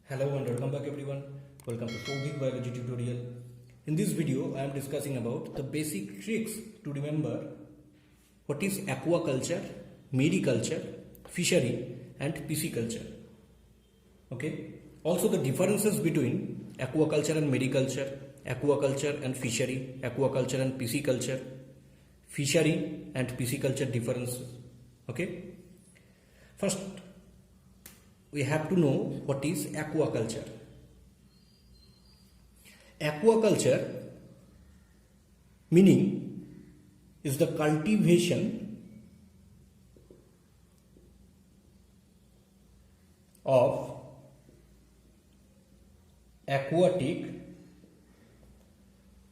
Hello and welcome back everyone. Welcome to Souvik Biology tutorial. In this video I am discussing about the basic tricks to remember what is aquaculture, mariculture, fishery and pisciculture. Okay. Also the differences between aquaculture and mariculture, aquaculture and fishery, aquaculture and pisciculture, fishery and pisciculture differences. Okay. First we have to know what is aquaculture. Aquaculture meaning is the cultivation of aquatic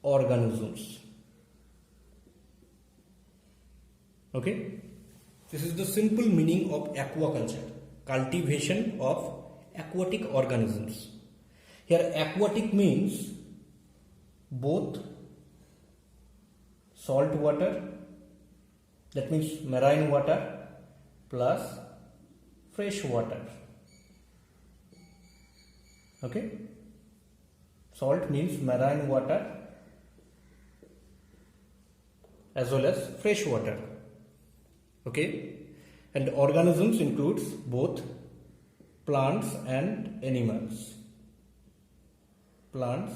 organisms. Okay, this is the simple meaning of aquaculture. Cultivation of aquatic organisms. Here aquatic means both salt water, that means marine water, plus fresh water. Okay, salt means marine water as well as fresh water. Okay, and organisms includes both plants and animals. Plants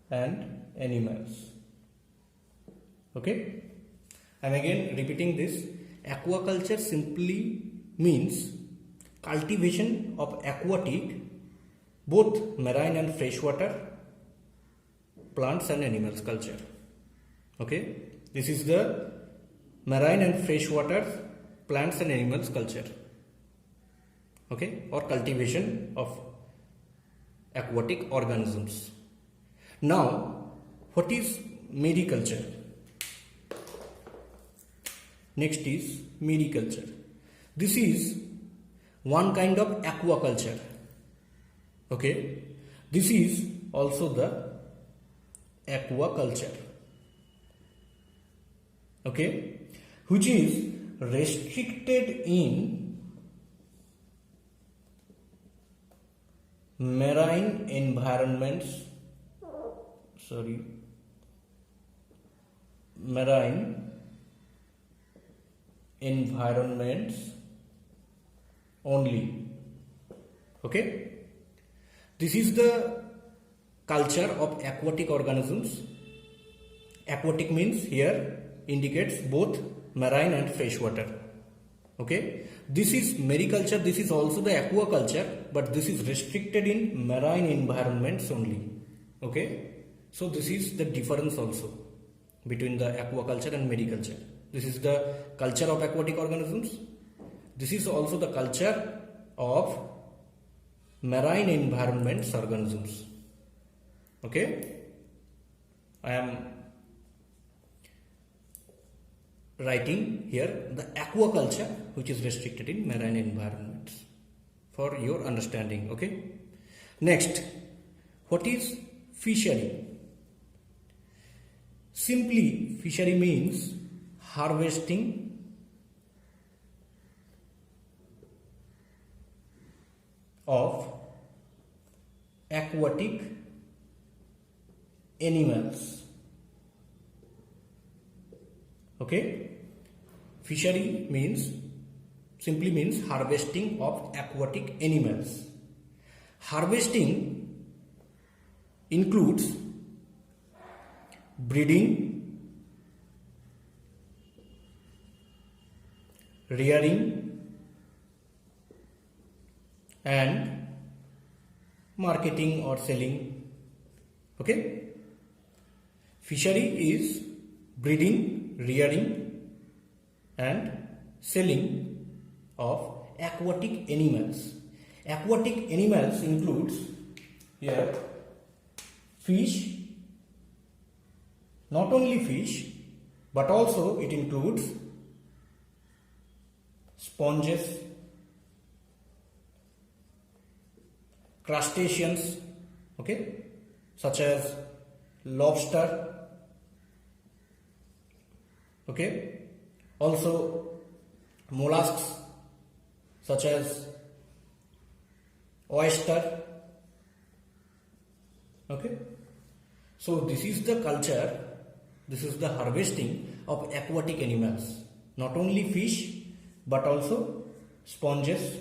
and animals. Okay, I'm again repeating this. Aquaculture simply means cultivation of aquatic, both marine and freshwater, plants and animals culture. Okay, this is the marine and freshwater plants and animals culture. Okay, or cultivation of aquatic organisms. Now what is mariculture? Next is mariculture. This is one kind of aquaculture. Okay, this is also the aquaculture. Okay, which is restricted in marine environments, marine environments only. Okay, this is the culture of aquatic organisms. Aquatic means here indicates both marine and freshwater. Okay, this is mariculture. This is also the aquaculture, but this is restricted in marine environments only. Okay, so this is the difference also between the aquaculture and mariculture. This is the culture of aquatic organisms. This is also the culture of marine environments organisms. Okay, I am writing here the aquaculture which is restricted in marine environments for your understanding. Okay, next, what is fishery? Simply fishery means harvesting of aquatic animals. Okay, fishery means simply means harvesting of aquatic animals. Harvesting includes breeding, rearing and marketing or selling. Okay, fishery is breeding, rearing and selling of aquatic animals. Aquatic animals includes here fish, not only fish but also it includes sponges, crustaceans, okay, such as lobster. Okay, also mollusks such as oyster. Okay, so this is the culture, this is the harvesting of aquatic animals, not only fish but also sponges,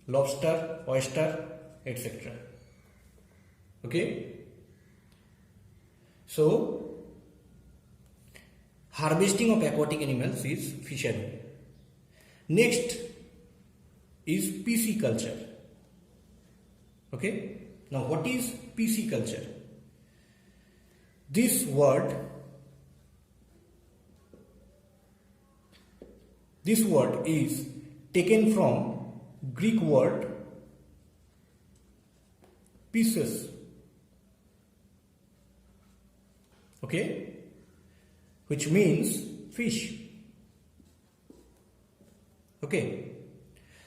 lobster, oyster, etc. Okay, so harvesting of aquatic animals is fishery. Next is pisciculture. Okay, now what is pisciculture? This word is taken from Greek word pisces. Okay, which means fish. Okay,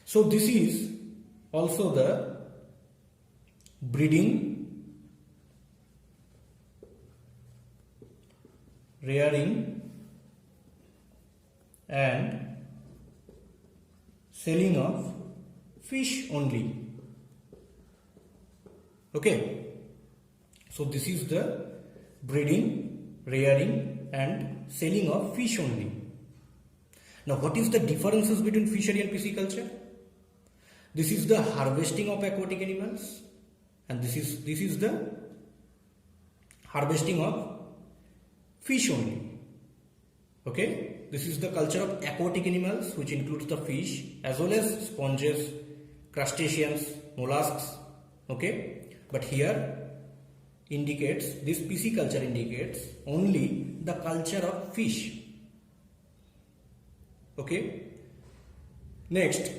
so this is also the breeding, rearing and selling of fish only. Okay, so this is the breeding, rearing and selling of fish only. Now what is the differences between fishery and pisciculture? This is the harvesting of aquatic animals and this is the harvesting of fish only. Okay, this is the culture of aquatic animals, which includes the fish as well as sponges, crustaceans, mollusks. Okay, but here indicates, this pisciculture indicates only the culture of fish. Okay, next,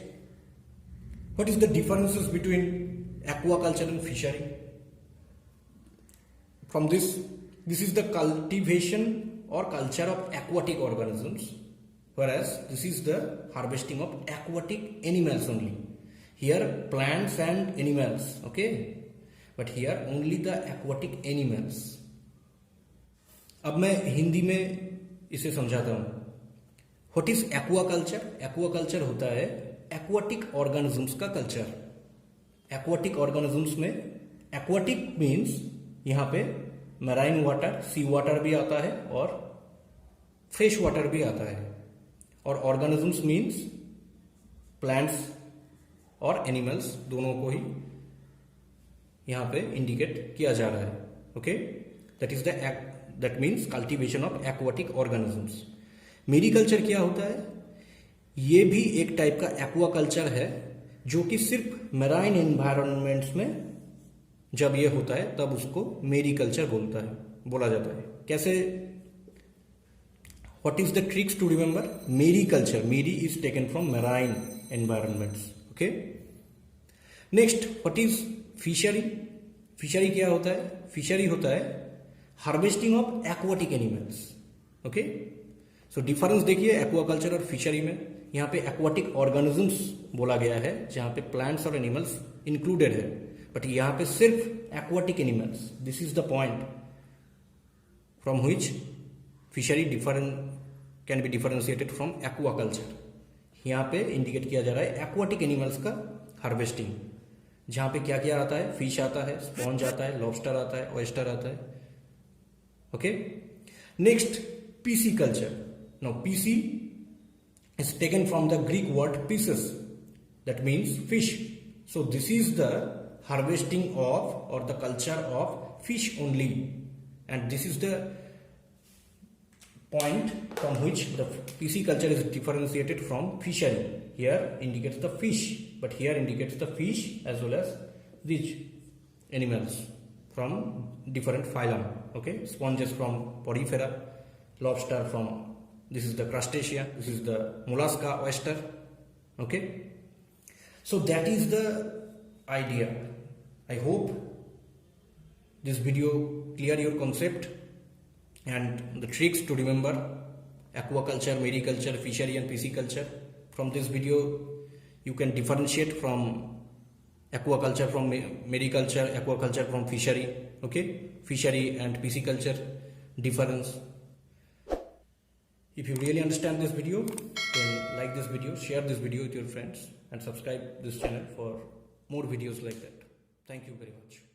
what is the differences between aquaculture and fishery? From this is the cultivation or culture of aquatic organisms, whereas this is the harvesting of aquatic animals only. Here plants and animals, okay, but here only the aquatic animals. अब मैं हिंदी में इसे समझाता हूँ. What is aquaculture? Aquaculture होता है aquatic organisms का culture. Aquatic organisms में aquatic means यहाँ पे marine water, sea water भी आता है और fresh water भी आता है, और organisms means plants और animals दोनों को ही यहाँ पे indicate किया जा रहा है. Okay, that means cultivation of aquatic organisms. Mariculture क्या होता है? ये भी एक टाइप का एक्वाकल्चर है जो कि सिर्फ मैराइन एनवायरनमेंट्स में जब ये होता है तब उसको मेरीकल्चर बोला जाता है. कैसे? What is the tricks to remember? Mariculture, mari is taken from marine environments. Okay, next, what is fishery? Fishery क्या होता है? फिशरी होता है harvesting of aquatic animals. Okay, so difference देखिए एक्वाकल्चर और फिशरी में. यहाँ पे एक्वाटिक ऑर्गेनिजम्स बोला गया है जहाँ पे प्लांट्स और एनिमल्स इंक्लूडेड है, बट यहाँ पे सिर्फ aquatic animals. This is the point from which fishery can be differentiated from aquaculture. यहाँ पे इंडिकेट किया जा रहा है एक्वाटिक एनिमल्स का हार्वेस्टिंग, जहाँ पे क्या क्या आता है? फिश आता है, स्पॉन्ज आता है, लॉबस्टर आता है, ऑयस्टर आता है. Okay, next, pisciculture. Now pisci is taken from the Greek word pisces, that means fish. So this is the harvesting of or the culture of fish only, and this is the point from which the pisciculture is differentiated from fishery. Here indicates the fish, but here indicates the fish as well as these animals from different phylum. Okay, sponges from Porifera, lobster from, this is the crustacean, this is the mollusca, oyster. Okay, so that is the idea. I hope this video clear your concept and the tricks to remember aquaculture, mariculture, fishery and pisciculture. From this video you can differentiate from aquaculture from mariculture, aquaculture from fishery. Okay, fishery and pisciculture difference. If you really understand this video, then like this video, share this video with your friends and subscribe this channel for more videos like that. Thank you very much.